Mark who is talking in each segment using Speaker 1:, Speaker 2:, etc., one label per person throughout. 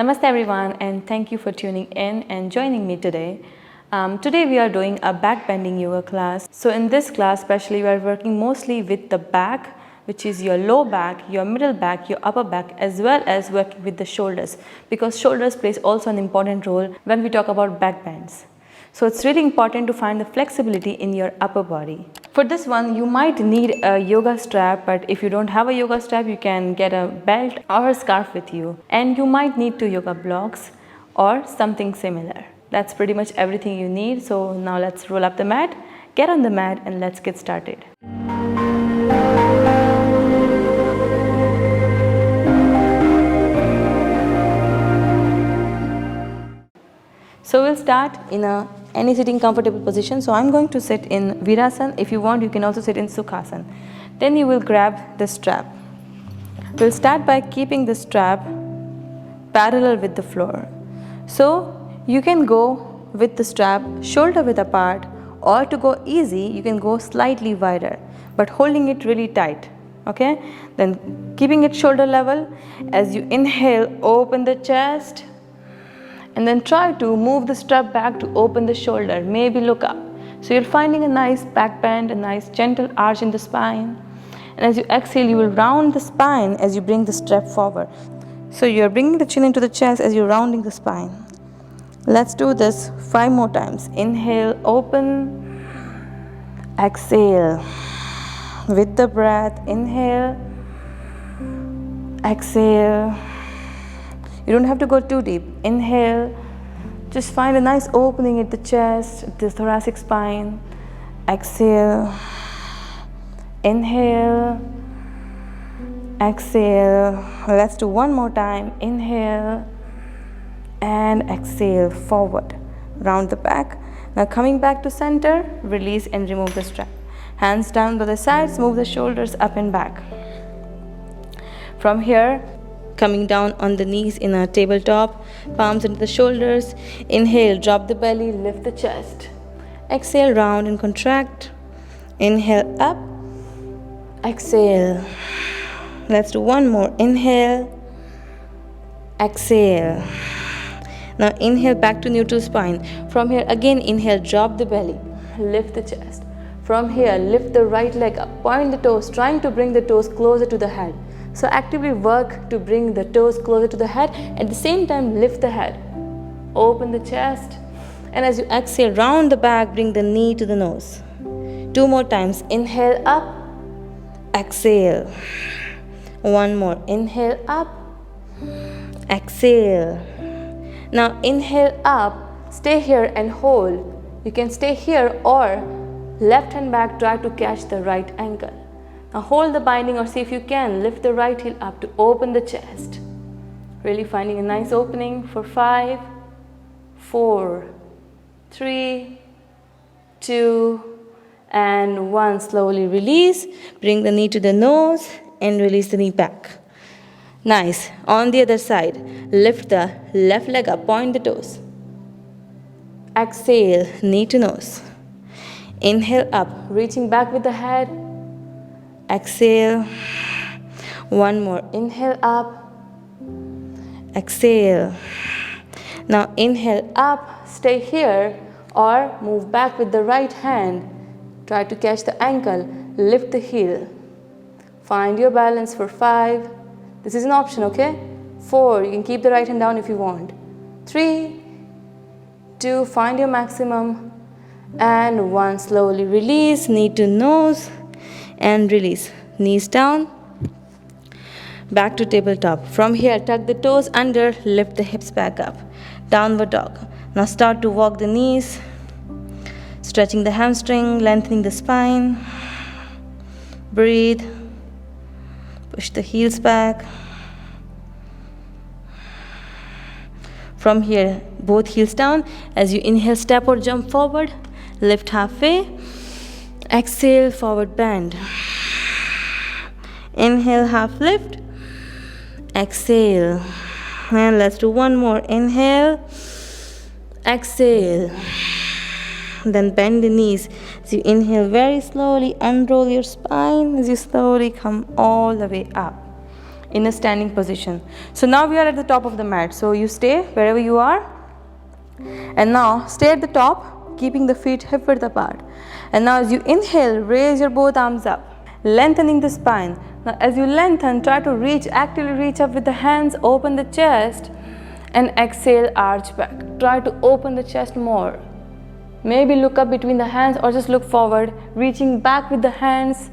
Speaker 1: Namaste everyone, and thank you for tuning in and joining me today. Today we are doing a back bending yoga class. So in this class especially we are working mostly with the back, which is your low back, your middle back, your upper back, as well as working with the shoulders, because shoulders plays also an important role when we talk about back bends. So it's really important to find the flexibility in your upper body. For this one, you might need a yoga strap, but if you don't have a yoga strap, you can get a belt or a scarf with you. And you might need 2 yoga blocks or something similar. That's pretty much everything you need. So now let's roll up the mat, get on the mat, and let's get started. So we'll start in any sitting comfortable position. So I'm going to sit in Virasana. If you want, you can also sit in Sukhasana. Then you will grab the strap. We'll start by keeping the strap parallel with the floor. So you can go with the strap shoulder width apart, or to go easy, you can go slightly wider, but holding it really tight. Okay? Then keeping it shoulder level. As you inhale, open the chest. And then try to move the strap back to open the shoulder, maybe look up. So you're finding a nice back bend, a nice gentle arch in the spine. And as you exhale, you will round the spine as you bring the strap forward. So you're bringing the chin into the chest as you're rounding the spine. Let's do this 5 more times. Inhale, open. Exhale. With the breath, inhale. Exhale. You don't have to go too deep. Inhale, just find a nice opening at the chest, the thoracic spine. Exhale, inhale, exhale. Let's do one more time. Inhale and exhale, forward, round the back. Now coming back to center, release and remove the strap. Hands down by the sides, move the shoulders up and back. From here, coming down on the knees in a tabletop, palms into the shoulders. Inhale, drop the belly, lift the chest. Exhale, round and contract. Inhale, up. Exhale. Let's do one more. Inhale. Exhale. Now inhale back to neutral spine. From here again, inhale, drop the belly, lift the chest. From here, lift the right leg up, point the toes, trying to bring the toes closer to the head. So actively work to bring the toes closer to the head. At the same time, lift the head. Open the chest. And as you exhale, round the back, bring the knee to the nose. 2 more times. Inhale up. Exhale. One more. Inhale up. Exhale. Now inhale up. Stay here and hold. You can stay here or left hand back, try to catch the right ankle. Now hold the binding or see if you can lift the right heel up to open the chest. Really finding a nice opening for 5, 4, 3, 2, and 1. Slowly release. Bring the knee to the nose and release the knee back. Nice. On the other side, lift the left leg up, point the toes. Exhale, knee to nose. Inhale up, reaching back with the head. Exhale. One more. Inhale up. Exhale. Now inhale up. Stay here or move back with the right hand. Try to catch the ankle. Lift the heel. Find your balance for 5. This is an option, okay? 4. You can keep the right hand down if you want. 3, 2. Find your maximum. And 1. Slowly release. Knee to nose. And release. Knees down. Back to tabletop. From here, tuck the toes under, lift the hips back up. Downward dog. Now start to walk the knees, stretching the hamstring, lengthening the spine. Breathe. Push the heels back. From here, both heels down. As you inhale, step or jump forward. Lift halfway. Exhale, forward bend. Inhale, half lift. Exhale. And let's do one more. Inhale. Exhale. Then bend the knees. As you inhale very slowly, unroll your spine as you slowly come all the way up. in a standing position. So now we are at the top of the mat. So you stay wherever you are. And now stay at the top, keeping the feet hip width apart. And now as you inhale, raise your both arms up, lengthening the spine. Now as you lengthen, try to actively reach up with the hands, open the chest, and exhale, arch back. Try to open the chest more. Maybe look up between the hands or just look forward, reaching back with the hands.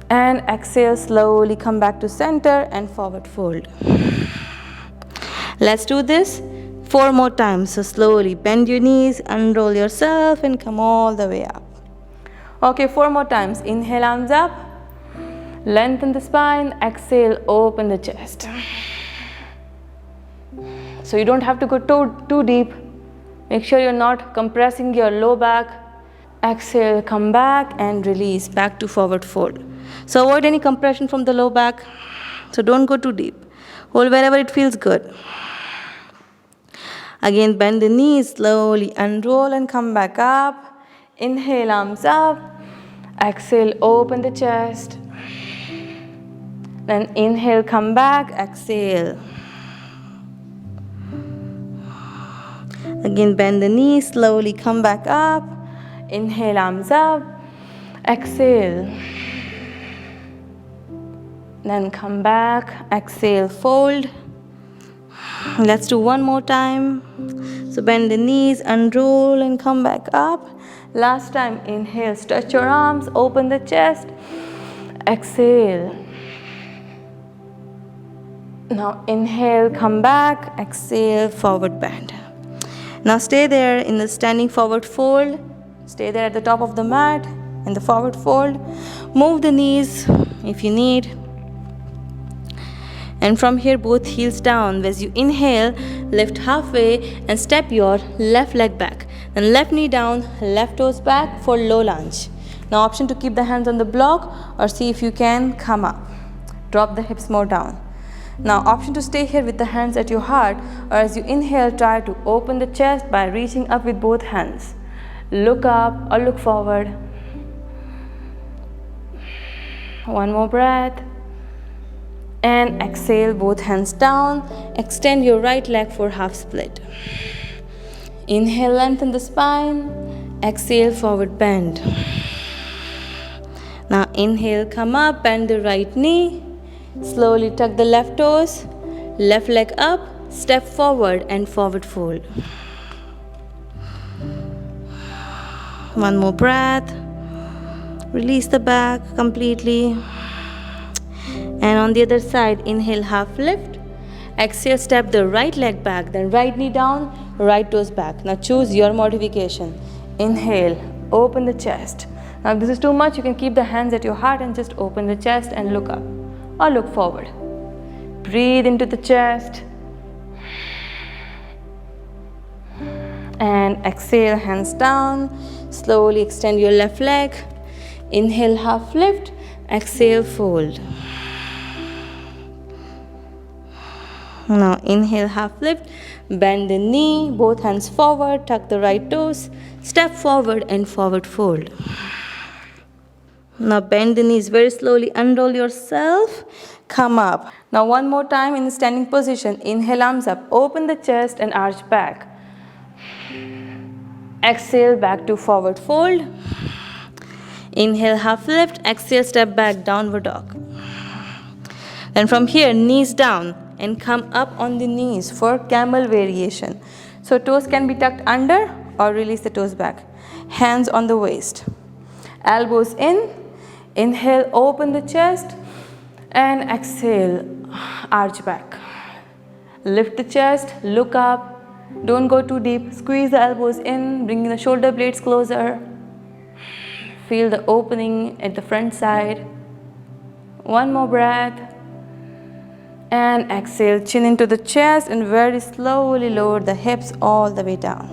Speaker 1: And exhale, slowly come back to center and forward fold. Let's do this 4 more times. So slowly bend your knees, unroll yourself, and come all the way up. Okay, 4 more times. Inhale, arms up. Lengthen the spine. Exhale, open the chest. So you don't have to go too deep. Make sure you're not compressing your low back. Exhale, come back and release back to forward fold. So avoid any compression from the low back. So don't go too deep. Hold wherever it feels good. Again, bend the knees, slowly unroll and come back up. Inhale, arms up. Exhale, open the chest. Then inhale, come back, exhale. Again, bend the knees, slowly come back up. Inhale, arms up. Exhale. Then come back, exhale, fold. Let's do 1 more time. So bend the knees, unroll and come back up. Last time, inhale, stretch your arms, open the chest. Exhale. Now inhale, come back, exhale, forward bend. Now stay there in the standing forward fold. Stay there at the top of the mat in the forward fold. Move the knees if you need. And from here, both heels down. As you inhale, lift halfway and step your left leg back. Then left knee down, left toes back for low lunge. Now option to keep the hands on the block or see if you can come up. Drop the hips more down. Now option to stay here with the hands at your heart, or as you inhale, try to open the chest by reaching up with both hands. Look up or look forward. 1 more breath. And exhale, both hands down. Extend your right leg for half split. Inhale, lengthen the spine. Exhale, forward bend. Now inhale, come up, bend the right knee. Slowly tuck the left toes, left leg up, step forward and forward fold. 1 more breath. Release the back completely. And on the other side, inhale, half lift. Exhale, step the right leg back, then right knee down, right toes back. Now choose your modification. Inhale, open the chest. Now if this is too much, you can keep the hands at your heart and just open the chest and look up or look forward. Breathe into the chest. And exhale, hands down. Slowly extend your left leg. Inhale, half lift. Exhale, fold. Now inhale, half lift. Bend the knee, both hands forward, tuck the right toes, step forward and forward fold. Now bend the knees very slowly, unroll yourself, come up. Now 1 more time in the standing position. Inhale, arms up, open the chest and arch back. Exhale, back to forward fold. Inhale, half lift. Exhale, step back, downward dog. And from here, knees down and come up on the knees for camel variation. So toes can be tucked under or release the toes back. Hands on the waist. Elbows in. Inhale, open the chest and exhale, arch back. Lift the chest, look up. Don't go too deep. Squeeze the elbows in, bringing the shoulder blades closer. Feel the opening at the front side. 1 more breath. And exhale, chin into the chest and very slowly lower the hips all the way down.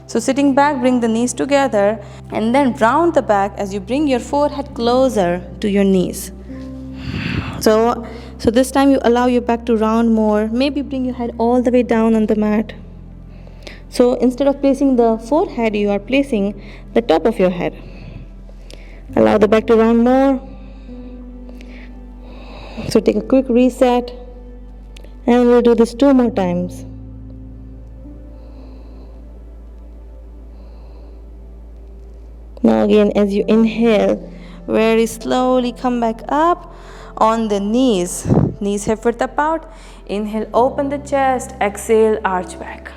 Speaker 1: So sitting back, bring the knees together and then round the back as you bring your forehead closer to your knees. So this time you allow your back to round more. Maybe bring your head all the way down on the mat. So instead of placing the forehead, you are placing the top of your head. Allow the back to round more. So take a quick reset, and we'll do this 2 more times. Now again, as you inhale, very slowly come back up on the knees. Knees hip width apart. Inhale, open the chest. Exhale, arch back.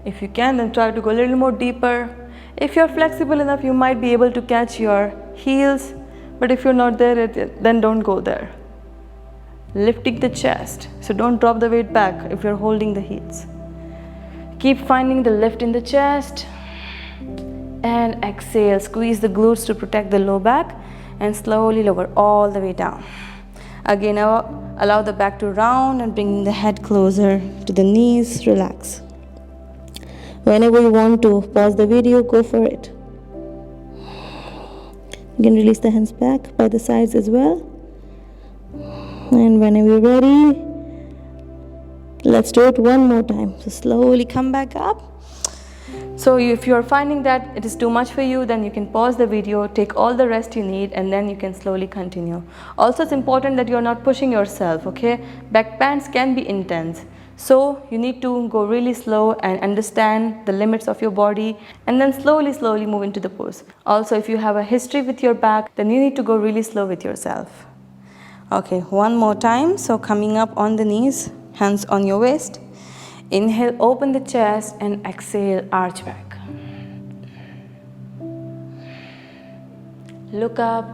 Speaker 1: If you can, then try to go a little more deeper. If you're flexible enough, you might be able to catch your heels. But if you're not there yet, then don't go there. Lifting the chest. So don't drop the weight back if you're holding the heels. Keep finding the lift in the chest. And exhale, squeeze the glutes to protect the low back and slowly lower all the way down. Again, now allow the back to round and bringing the head closer to the knees, relax. Whenever you want to pause the video, go for it. You can release the hands back by the sides as well. And whenever you're ready, let's do it one more time. So slowly come back up. So if you're finding that it is too much for you, then you can pause the video, take all the rest you need, and then you can slowly continue. Also, it's important that you're not pushing yourself, okay? Backbends can be intense. So you need to go really slow and understand the limits of your body, and then slowly move into the pose. Also, if you have a history with your back, then you need to go really slow with yourself. Okay, one more time. So coming up on the knees, hands on your waist. Inhale, open the chest, and exhale, arch back. Look up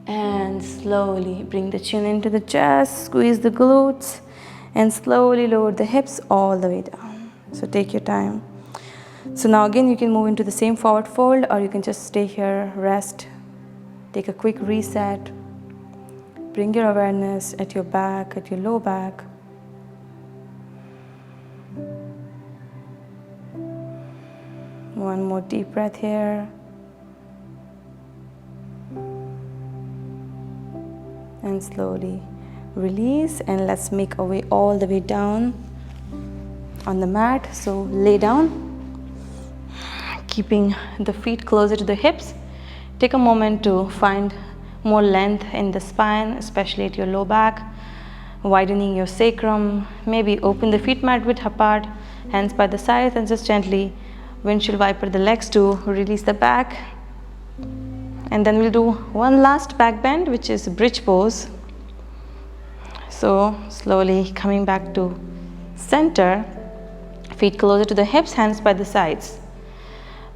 Speaker 1: and slowly bring the chin into the chest, squeeze the glutes, and slowly lower the hips all the way down. So take your time. So now again, you can move into the same forward fold, or you can just stay here, rest, take a quick reset, bring your awareness at your back, at your low back. One more deep breath here. And slowly release, and let's make our way all the way down on the mat. So lay down, keeping the feet closer to the hips. Take a moment to find more length in the spine, especially at your low back, widening your sacrum. Maybe open the feet mat width apart, hands by the sides, and just gently windshield wiper the legs to release the back. And then we'll do one last back bend, which is bridge pose. So slowly coming back to center, feet closer to the hips, hands by the sides.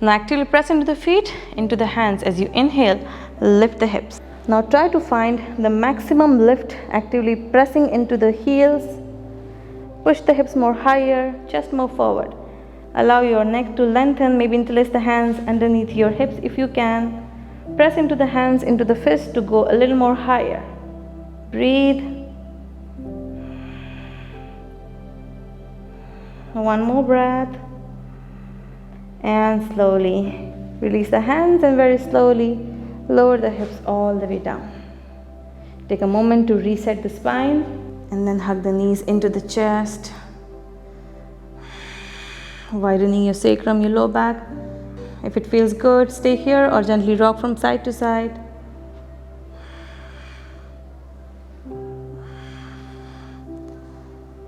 Speaker 1: Now actively press into the feet, into the hands. As you inhale, lift the hips. Now try to find the maximum lift, actively pressing into the heels. Push the hips more higher, just move forward. Allow your neck to lengthen, maybe interlace the hands underneath your hips if you can. Press into the hands, into the fist to go a little more higher. Breathe. One more breath. And slowly release the hands and very slowly lower the hips all the way down. Take a moment to reset the spine and then hug the knees into the chest. Widening your sacrum, your low back. If it feels good, stay here or gently rock from side to side.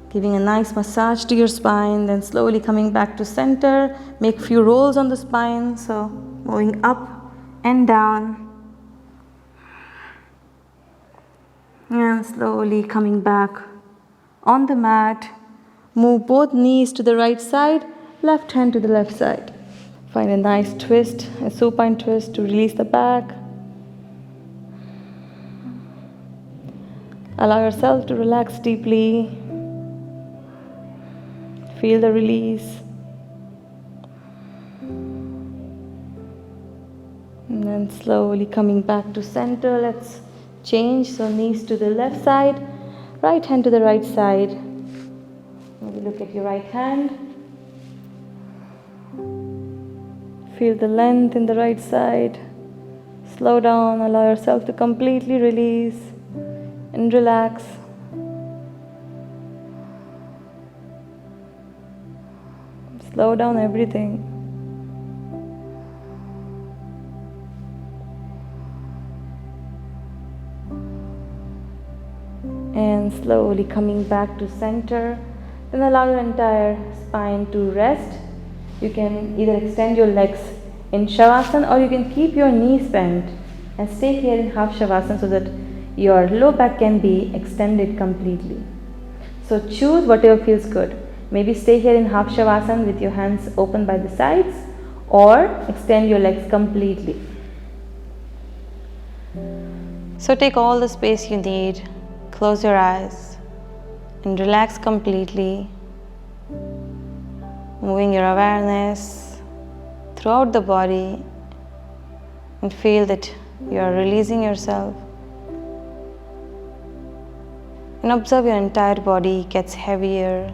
Speaker 1: Giving a nice massage to your spine, then slowly coming back to center. Make few rolls on the spine, so moving up and down. And slowly coming back on the mat. Move both knees to the right side, left hand to the left side. Find a nice twist, a supine twist to release the back. Allow yourself to relax deeply. Feel the release. And then slowly coming back to center. Let's change. So knees to the left side, right hand to the right side. Maybe look at your right hand. Feel the length in the right side. Slow down, allow yourself to completely release and relax. Slow down everything. slowly coming back to center. Then allow your entire spine to rest. You can either extend your legs in Shavasana or you can keep your knees bent and stay here in half Shavasana so that your low back can be extended completely. So choose whatever feels good. Maybe stay here in half Shavasana with your hands open by the sides or extend your legs completely. So take all the space you need, close your eyes and relax completely, moving your awareness throughout the body and feel that you are releasing yourself. And observe your entire body gets heavier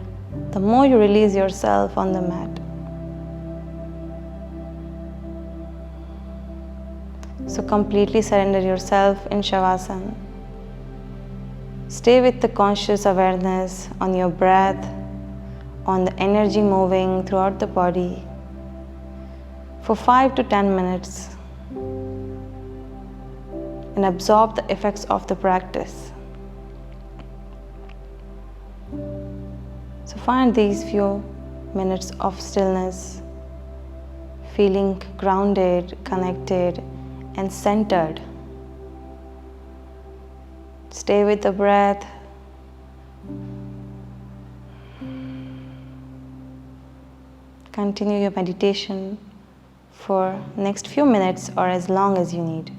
Speaker 1: the more you release yourself on the mat. So completely surrender yourself in Shavasana. Stay with the conscious awareness on your breath, on the energy moving throughout the body for 5 to 10 minutes and absorb the effects of the practice. So find these few minutes of stillness, feeling grounded, connected, and centered. Stay with the breath. Continue your meditation for next few minutes or as long as you need.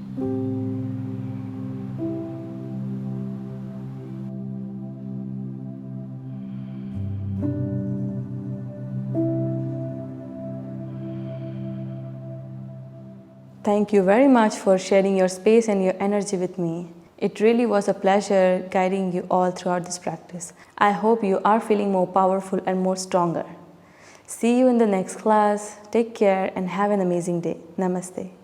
Speaker 1: Thank you very much for sharing your space and your energy with me. It really was a pleasure guiding you all throughout this practice. I hope you are feeling more powerful and more stronger. See you in the next class. Take care and have an amazing day. Namaste.